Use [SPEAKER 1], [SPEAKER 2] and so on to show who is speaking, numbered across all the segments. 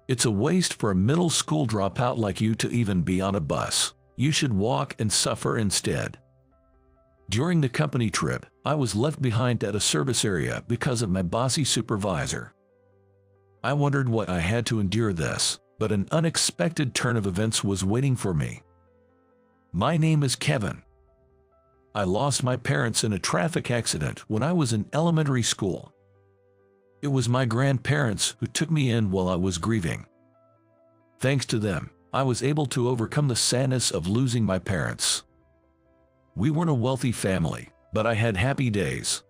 [SPEAKER 1] It's a waste for a middle school dropout like you to even be on a bus. You should walk and suffer instead. During the company trip, I was left behind at a service area because of my bossy supervisor. I wondered why I had to endure this, but an unexpected turn of events was waiting for me. My name is Kevin. I lost my parents in a traffic accident when I was in elementary school. It was my grandparents who took me in while I was grieving. Thanks to them, I was able to overcome the sadness of losing my parents. We weren't a wealthy family, but I had happy days.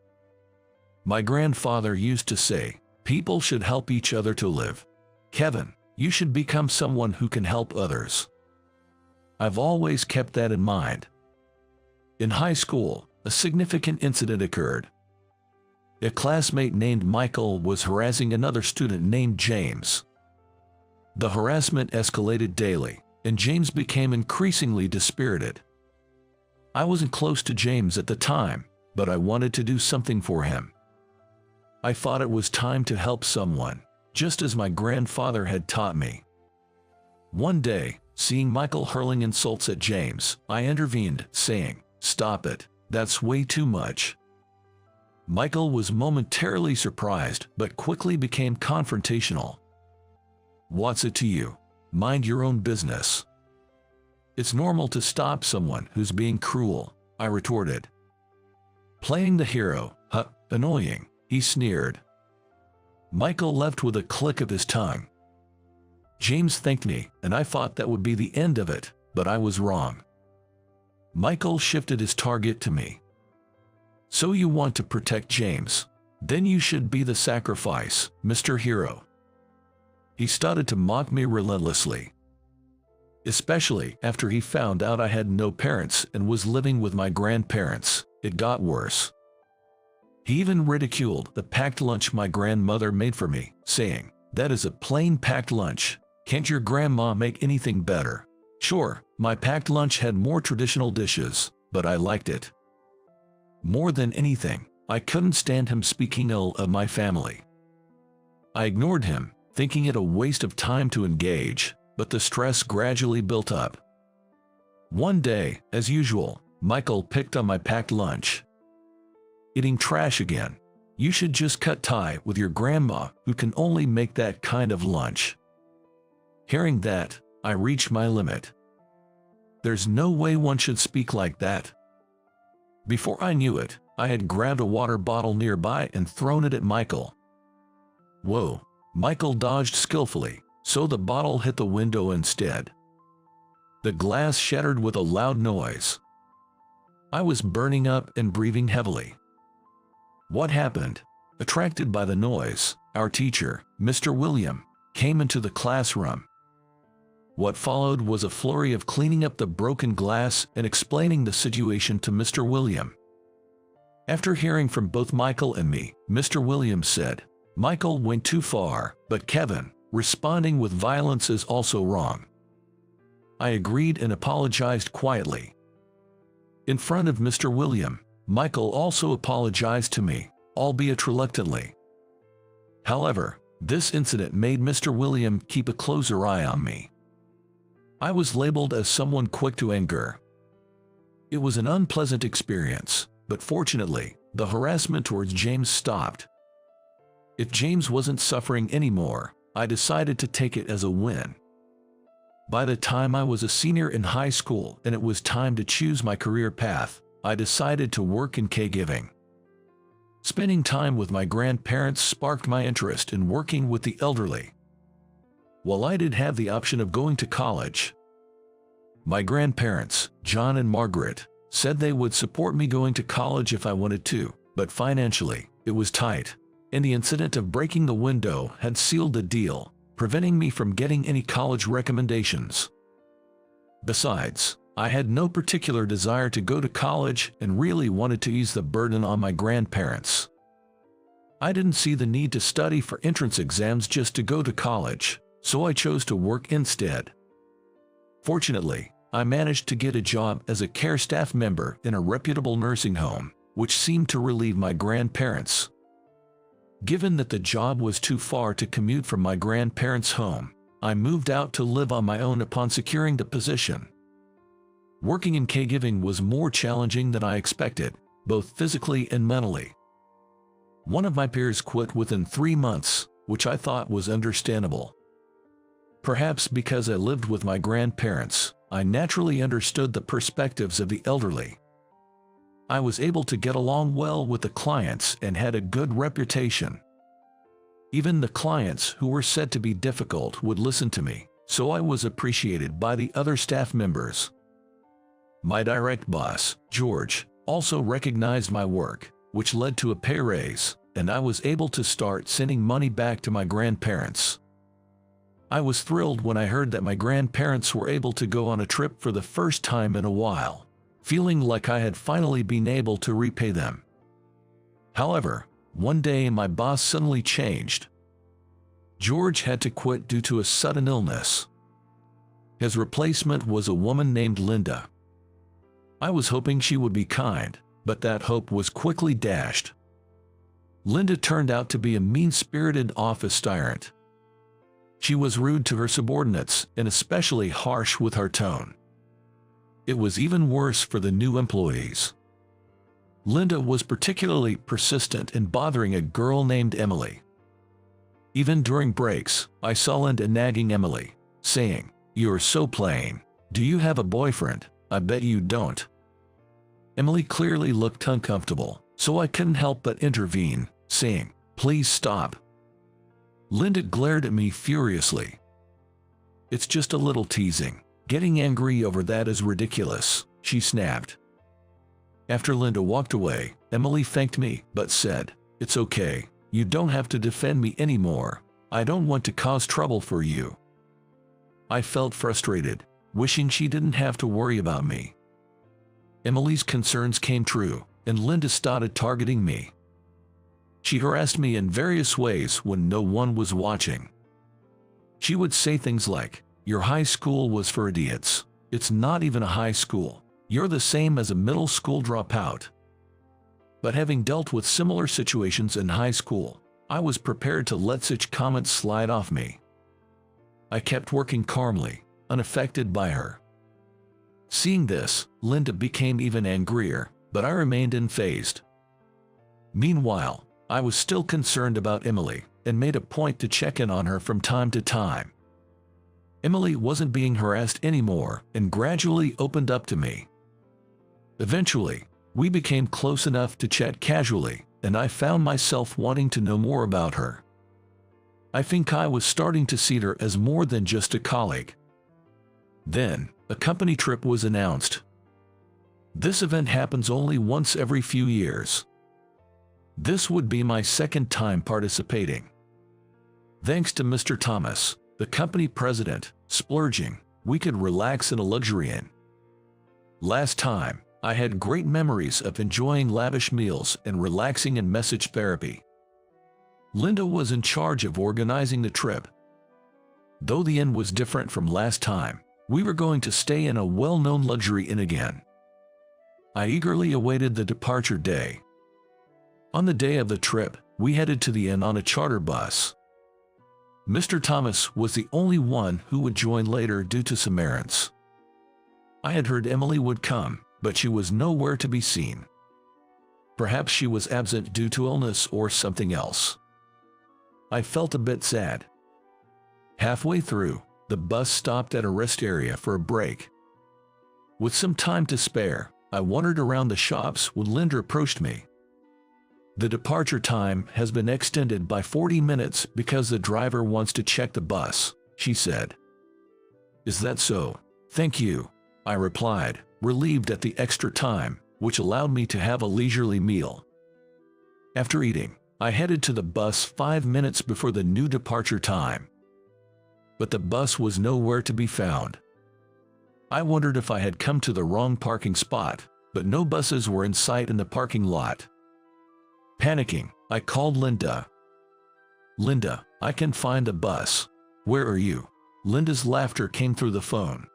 [SPEAKER 1] My grandfather used to say, "People should help each other to live. Kevin, you should become someone who can help others." I've always kept that in mind. In high school, a significant incident occurred. A classmate named Michael was harassing another student named James. The harassment escalated daily, and James became increasingly dispirited. I wasn't close to James at the time, but I wanted to do something for him. I thought it was time to help someone, just as my grandfather had taught me. One day, seeing Michael hurling insults at James, I intervened, saying, "Stop it, that's way too much." Michael was momentarily surprised, but quickly became confrontational. "What's it to you? Mind your own business." "It's normal to stop someone who's being cruel," I retorted. Playing the hero, "Huh, annoying," he sneered. Michael left with a click of his tongue. James thanked me, and I thought that would be the end of it, but I was wrong. Michael shifted his target to me. "So you want to protect James? Then you should be the sacrifice, Mr. Hero." He started to mock me relentlessly. Especially after he found out I had no parents and was living with my grandparents, it got worse. He even ridiculed the packed lunch my grandmother made for me, saying, "That is a plain packed lunch. Can't your grandma make anything better?" Sure, my packed lunch had more traditional dishes, but I liked it. More than anything, I couldn't stand him speaking ill of my family. I ignored him, thinking it a waste of time to engage, but the stress gradually built up. One day, as usual, Michael picked on my packed lunch. "Eating trash again. You should just cut tie with your grandma who can only make that kind of lunch." Hearing that, I reached my limit. There's no way one should speak like that. Before I knew it, I had grabbed a water bottle nearby and thrown it at Michael. Whoa, Michael dodged skillfully, so the bottle hit the window instead. The glass shattered with a loud noise. I was burning up and breathing heavily. What happened? Attracted by the noise, our teacher, Mr. William, came into the classroom. What followed was a flurry of cleaning up the broken glass and explaining the situation to Mr. William. After hearing from both Michael and me, Mr. William said, "Michael went too far, but Kevin, responding with violence is also wrong." I agreed and apologized quietly. In front of Mr. William, Michael also apologized to me, albeit reluctantly. However, this incident made Mr. William keep a closer eye on me. I was labeled as someone quick to anger. It was an unpleasant experience, but fortunately, the harassment towards James stopped. If James wasn't suffering anymore, I decided to take it as a win. By the time I was a senior in high school and it was time to choose my career path, I decided to work in caregiving. Spending time with my grandparents sparked my interest in working with the elderly. While I did have the option of going to college, my grandparents, John and Margaret, said they would support me going to college if I wanted to, but financially, it was tight, and the incident of breaking the window had sealed the deal, preventing me from getting any college recommendations. Besides, I had no particular desire to go to college and really wanted to ease the burden on my grandparents. I didn't see the need to study for entrance exams just to go to college, so I chose to work instead. Fortunately, I managed to get a job as a care staff member in a reputable nursing home, which seemed to relieve my grandparents. Given that the job was too far to commute from my grandparents' home, I moved out to live on my own upon securing the position. Working in caregiving was more challenging than I expected, both physically and mentally. One of my peers quit within 3 months, which I thought was understandable. Perhaps because I lived with my grandparents, I naturally understood the perspectives of the elderly. I was able to get along well with the clients and had a good reputation. Even the clients who were said to be difficult would listen to me, so I was appreciated by the other staff members. My direct boss, George, also recognized my work, which led to a pay raise, and I was able to start sending money back to my grandparents. I was thrilled when I heard that my grandparents were able to go on a trip for the first time in a while, feeling like I had finally been able to repay them. However, one day my boss suddenly changed. George had to quit due to a sudden illness. His replacement was a woman named Linda. I was hoping she would be kind, but that hope was quickly dashed. Linda turned out to be a mean-spirited office tyrant. She was rude to her subordinates and especially harsh with her tone. It was even worse for the new employees. Linda was particularly persistent in bothering a girl named Emily. Even during breaks, I saw Linda nagging Emily, saying, "You're so plain. Do you have a boyfriend? I bet you don't." Emily clearly looked uncomfortable, so I couldn't help but intervene, saying, "Please stop." Linda glared at me furiously. "It's just a little teasing. Getting angry over that is ridiculous," she snapped. After Linda walked away, Emily thanked me, but said, "It's okay. You don't have to defend me anymore. I don't want to cause trouble for you." I felt frustrated, wishing she didn't have to worry about me. Emily's concerns came true, and Linda started targeting me. She harassed me in various ways when no one was watching. She would say things like, "Your high school was for idiots. It's not even a high school. You're the same as a middle school dropout." But having dealt with similar situations in high school, I was prepared to let such comments slide off me. I kept working calmly, unaffected by her. Seeing this, Linda became even angrier, but I remained unfazed. Meanwhile, I was still concerned about Emily and made a point to check in on her from time to time. Emily wasn't being harassed anymore and gradually opened up to me. Eventually, we became close enough to chat casually, and I found myself wanting to know more about her. I think I was starting to see her as more than just a colleague. Then, a company trip was announced. This event happens only once every few years. This would be my second time participating. Thanks to Mr. Thomas, the company president, splurging, we could relax in a luxury inn. Last time, I had great memories of enjoying lavish meals and relaxing in message therapy. Linda was in charge of organizing the trip. Though the inn was different from last time, we were going to stay in a well-known luxury inn again. I eagerly awaited the departure day. On the day of the trip, we headed to the inn on a charter bus. Mr. Thomas was the only one who would join later due to some errands. I had heard Emily would come, but she was nowhere to be seen. Perhaps she was absent due to illness or something else. I felt a bit sad. Halfway through, the bus stopped at a rest area for a break. With some time to spare, I wandered around the shops when Linda approached me. "The departure time has been extended by 40 minutes because the driver wants to check the bus," she said. "Is that so? Thank you," I replied, relieved at the extra time, which allowed me to have a leisurely meal. After eating, I headed to the bus 5 minutes before the new departure time. But the bus was nowhere to be found. I wondered if I had come to the wrong parking spot, but no buses were in sight in the parking lot. Panicking, I called Linda. "Linda, I can find a bus. Where are you?" Linda's laughter came through the phone.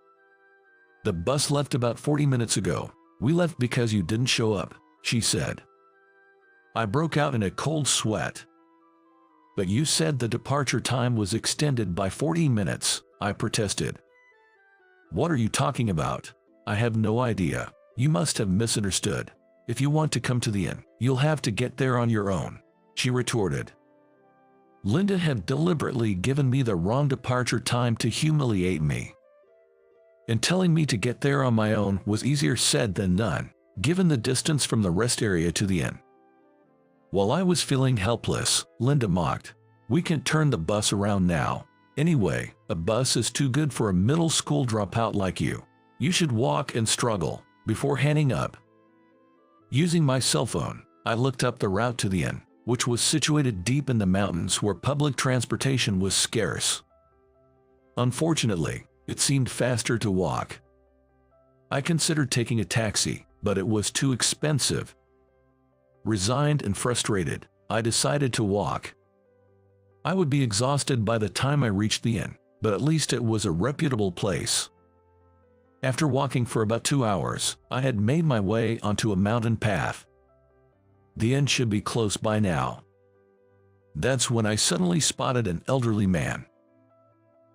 [SPEAKER 1] "The bus left about 40 minutes ago. We left because you didn't show up," she said. I broke out in a cold sweat. But you said the departure time was extended by 40 minutes, I protested. What are you talking about? I have no idea. You must have misunderstood. If you want to come to the inn, you'll have to get there on your own, she retorted. Linda had deliberately given me the wrong departure time to humiliate me. And telling me to get there on my own was easier said than done, given the distance from the rest area to the inn. While I was feeling helpless, Linda mocked, "We can turn the bus around now. Anyway, a bus is too good for a middle school dropout like you. You should walk and struggle," before hanging up. Using my cell phone, I looked up the route to the inn, which was situated deep in the mountains where public transportation was scarce. Unfortunately, it seemed faster to walk. I considered taking a taxi, but it was too expensive. Resigned and frustrated, I decided to walk. I would be exhausted by the time I reached the inn, but at least it was a reputable place. After walking for about 2 hours, I had made my way onto a mountain path. The inn should be close by now. That's when I suddenly spotted an elderly man.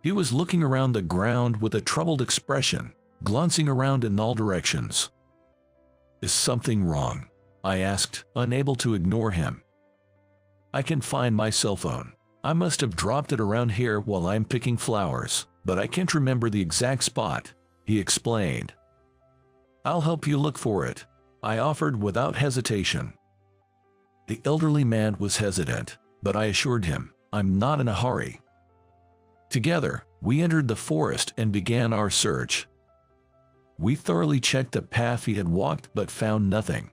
[SPEAKER 1] He was looking around the ground with a troubled expression, glancing around in all directions. "Is something wrong?" I asked, unable to ignore him. "I can find my cell phone. I must have dropped it around here while I'm picking flowers, but I can't remember the exact spot," he explained. "I'll help you look for it," I offered without hesitation. The elderly man was hesitant, but I assured him, "I'm not in a hurry." Together, we entered the forest and began our search. We thoroughly checked the path he had walked but found nothing.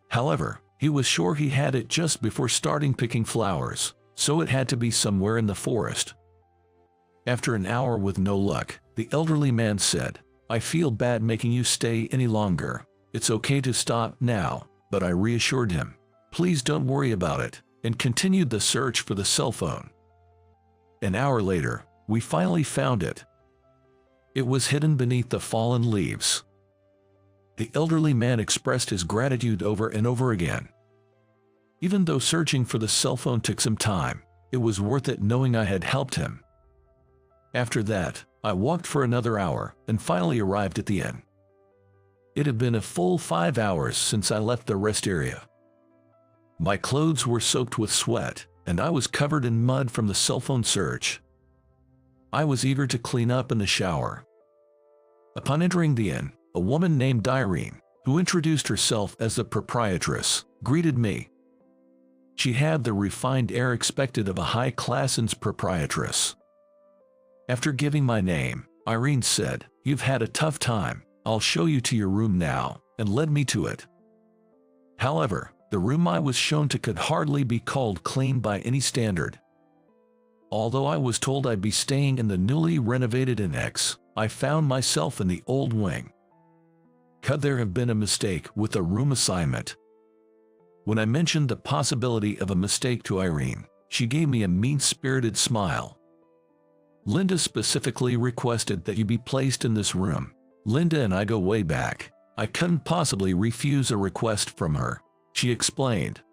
[SPEAKER 1] However, he was sure he had it just before starting picking flowers, so it had to be somewhere in the forest. After an hour with no luck, the elderly man said, "I feel bad making you stay any longer. It's okay to stop now," but I reassured him, "Please don't worry about it," and continued the search for the cell phone. An hour later, we finally found it. It was hidden beneath the fallen leaves. The elderly man expressed his gratitude over and over again. Even though searching for the cell phone took some time, it was worth it knowing I had helped him. After that, I walked for another hour and finally arrived at the inn. It had been a full 5 hours since I left the rest area. My clothes were soaked with sweat, and I was covered in mud from the cell phone search. I was eager to clean up in the shower. Upon entering the inn, a woman named Irene, who introduced herself as the proprietress, greeted me. She had the refined air expected of a high-class inn's proprietress. After giving my name, Irene said, "You've had a tough time. I'll show you to your room now," and led me to it. However, the room I was shown to could hardly be called clean by any standard. Although I was told I'd be staying in the newly renovated annex, I found myself in the old wing. Could there have been a mistake with the room assignment? When I mentioned the possibility of a mistake to Irene, she gave me a mean-spirited smile. "Linda specifically requested that you be placed in this room. Linda and I go way back. I couldn't possibly refuse a request from her," she explained.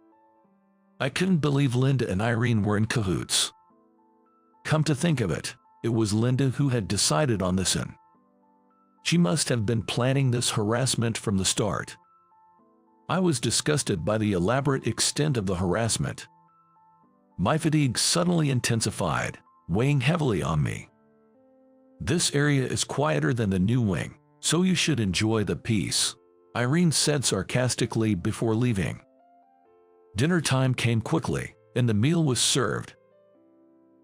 [SPEAKER 1] I couldn't believe Linda and Irene were in cahoots. Come to think of it, it was Linda who had decided on this inn. She must have been planning this harassment from the start. I was disgusted by the elaborate extent of the harassment. My fatigue suddenly intensified, weighing heavily on me. "This area is quieter than the new wing, so you should enjoy the peace," Irene said sarcastically before leaving. Dinner time came quickly, and the meal was served.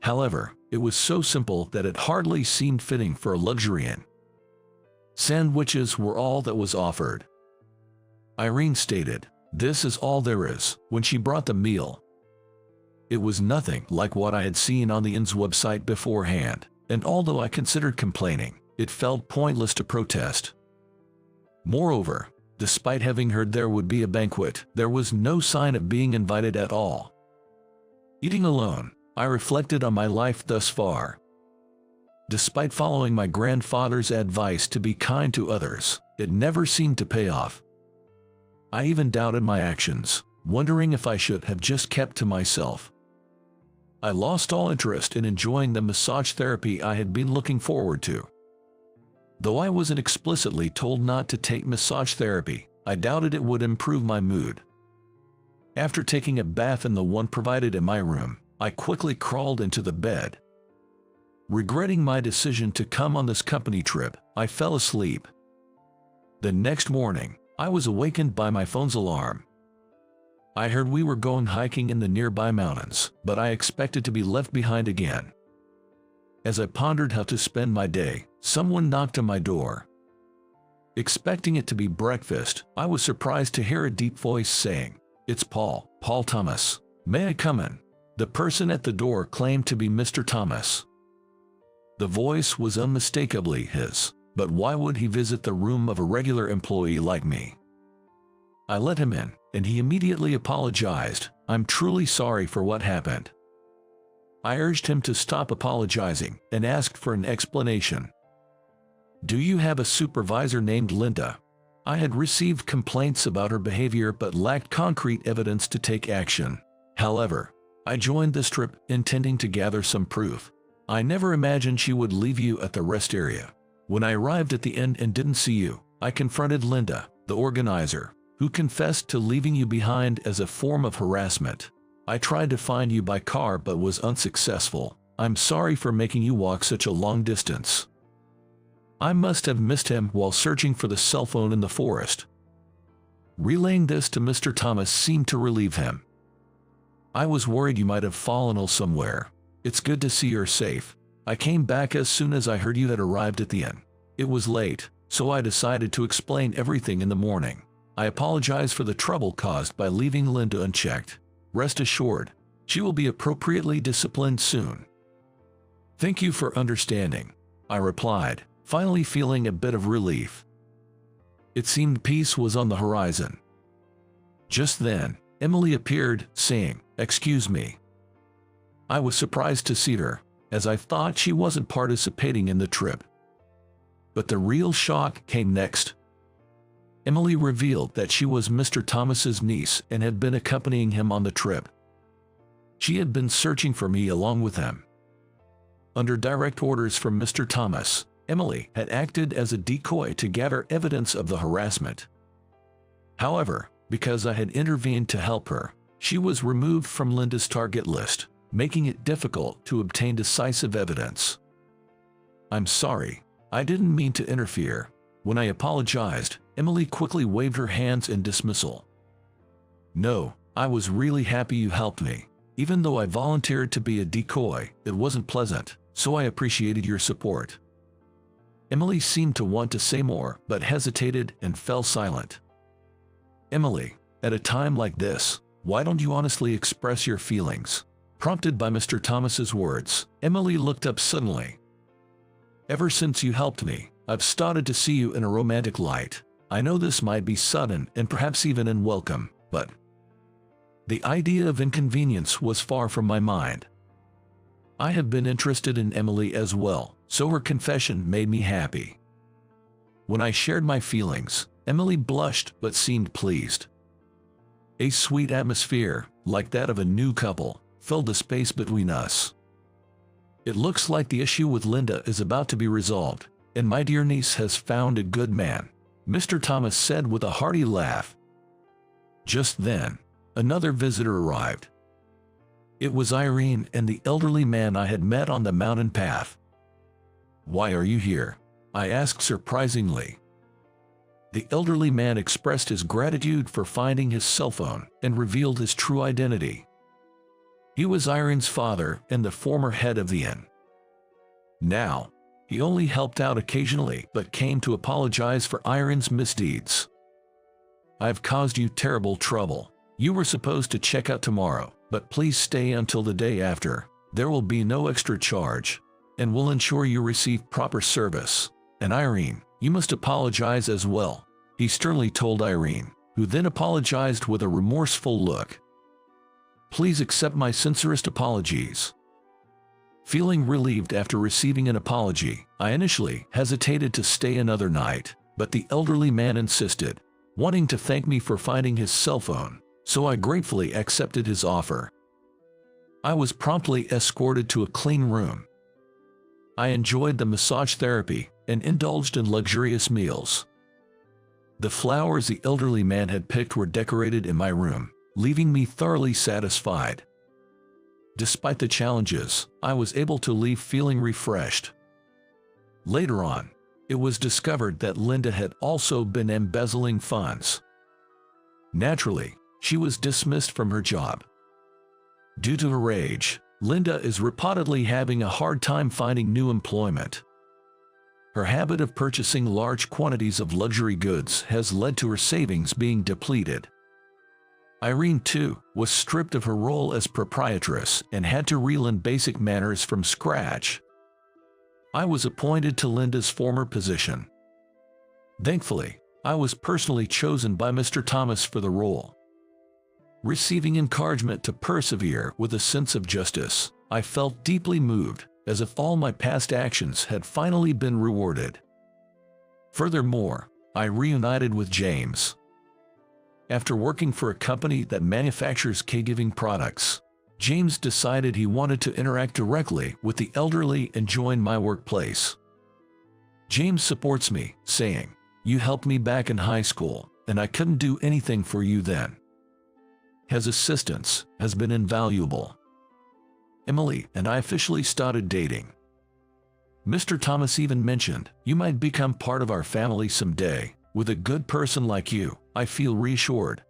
[SPEAKER 1] However, it was so simple that it hardly seemed fitting for a luxury inn. Sandwiches were all that was offered. Irene stated, "This is all there is," when she brought the meal. It was nothing like what I had seen on the inn's website beforehand, and although I considered complaining, it felt pointless to protest. Moreover, despite having heard there would be a banquet, there was no sign of being invited at all. Eating alone, I reflected on my life thus far. Despite following my grandfather's advice to be kind to others, it never seemed to pay off. I even doubted my actions, wondering if I should have just kept to myself. I lost all interest in enjoying the massage therapy I had been looking forward to. Though I wasn't explicitly told not to take massage therapy, I doubted it would improve my mood. After taking a bath in the one provided in my room, I quickly crawled into the bed. Regretting my decision to come on this company trip, I fell asleep. The next morning, I was awakened by my phone's alarm. I heard we were going hiking in the nearby mountains, but I expected to be left behind again. As I pondered how to spend my day, someone knocked on my door. Expecting it to be breakfast, I was surprised to hear a deep voice saying, "It's Paul Thomas. May I come in?" The person at the door claimed to be Mr. Thomas. The voice was unmistakably his, but why would he visit the room of a regular employee like me? I let him in, and he immediately apologized. "I'm truly sorry for what happened." I urged him to stop apologizing and asked for an explanation. "Do you have a supervisor named Linda?" I had received complaints about her behavior but lacked concrete evidence to take action. However, I joined this trip intending to gather some proof. I never imagined she would leave you at the rest area. When I arrived at the inn and didn't see you, I confronted Linda, the organizer, who confessed to leaving you behind as a form of harassment. I tried to find you by car but was unsuccessful. I'm sorry for making you walk such a long distance. I must have missed him while searching for the cell phone in the forest. Relaying this to Mr. Thomas seemed to relieve him. I was worried you might have fallen ill somewhere. It's good to see you're safe. I came back as soon as I heard you had arrived at the inn. It was late, so I decided to explain everything in the morning. I apologize for the trouble caused by leaving Linda unchecked. Rest assured, she will be appropriately disciplined soon. Thank you for understanding, I replied, finally feeling a bit of relief. It seemed peace was on the horizon. Just then, Emily appeared, saying, "Excuse me." I was surprised to see her, as I thought she wasn't participating in the trip. But the real shock came next. Emily revealed that she was Mr. Thomas's niece and had been accompanying him on the trip. She had been searching for me along with him. Under direct orders from Mr. Thomas, Emily had acted as a decoy to gather evidence of the harassment. However, because I had intervened to help her, she was removed from Linda's target list, making it difficult to obtain decisive evidence. "I'm sorry, I didn't mean to interfere." When I apologized, Emily quickly waved her hands in dismissal. "No, I was really happy you helped me. Even though I volunteered to be a decoy, it wasn't pleasant, so I appreciated your support." Emily seemed to want to say more, but hesitated and fell silent. "Emily, at a time like this, why don't you honestly express your feelings?" Prompted by Mr. Thomas's words, Emily looked up suddenly. "Ever since you helped me, I've started to see you in a romantic light. I know this might be sudden and perhaps even unwelcome, but..." The idea of inconvenience was far from my mind. I have been interested in Emily as well, so her confession made me happy. When I shared my feelings, Emily blushed but seemed pleased. A sweet atmosphere, like that of a new couple, filled the space between us. "It looks like the issue with Linda is about to be resolved, and my dear niece has found a good man," Mr. Thomas said with a hearty laugh. Just then, another visitor arrived. It was Irene and the elderly man I had met on the mountain path. "Why are you here?" I asked surprisingly. The elderly man expressed his gratitude for finding his cell phone and revealed his true identity. He was Irene's father and the former head of the inn. Now, he only helped out occasionally but came to apologize for Irene's misdeeds. "I've caused you terrible trouble. You were supposed to check out tomorrow, but please stay until the day after. There will be no extra charge, and we'll ensure you receive proper service. And Irene, you must apologize as well," he sternly told Irene, who then apologized with a remorseful look. "Please accept my sincerest apologies." Feeling relieved after receiving an apology, I initially hesitated to stay another night, but the elderly man insisted, wanting to thank me for finding his cell phone, so I gratefully accepted his offer. I was promptly escorted to a clean room. I enjoyed the massage therapy and indulged in luxurious meals. The flowers the elderly man had picked were decorated in my room, leaving me thoroughly satisfied. Despite the challenges, I was able to leave feeling refreshed. Later on, it was discovered that Linda had also been embezzling funds. Naturally, she was dismissed from her job. Due to her rage, Linda is reportedly having a hard time finding new employment. Her habit of purchasing large quantities of luxury goods has led to her savings being depleted. Irene, too, was stripped of her role as proprietress and had to relearn basic manners from scratch. I was appointed to Linda's former position. Thankfully, I was personally chosen by Mr. Thomas for the role. Receiving encouragement to persevere with a sense of justice, I felt deeply moved, as if all my past actions had finally been rewarded. Furthermore, I reunited with James. After working for a company that manufactures caregiving products, James decided he wanted to interact directly with the elderly and join my workplace. James supports me, saying, "You helped me back in high school, and I couldn't do anything for you then." His assistance has been invaluable. Emily and I officially started dating. Mr. Thomas even mentioned, "You might become part of our family someday. With a good person like you, I feel reassured."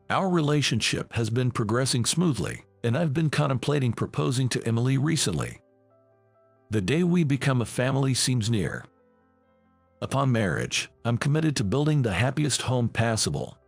[SPEAKER 1] Our relationship has been progressing smoothly, and I've been contemplating proposing to Emily recently. The day we become a family seems near. Upon marriage, I'm committed to building the happiest home possible.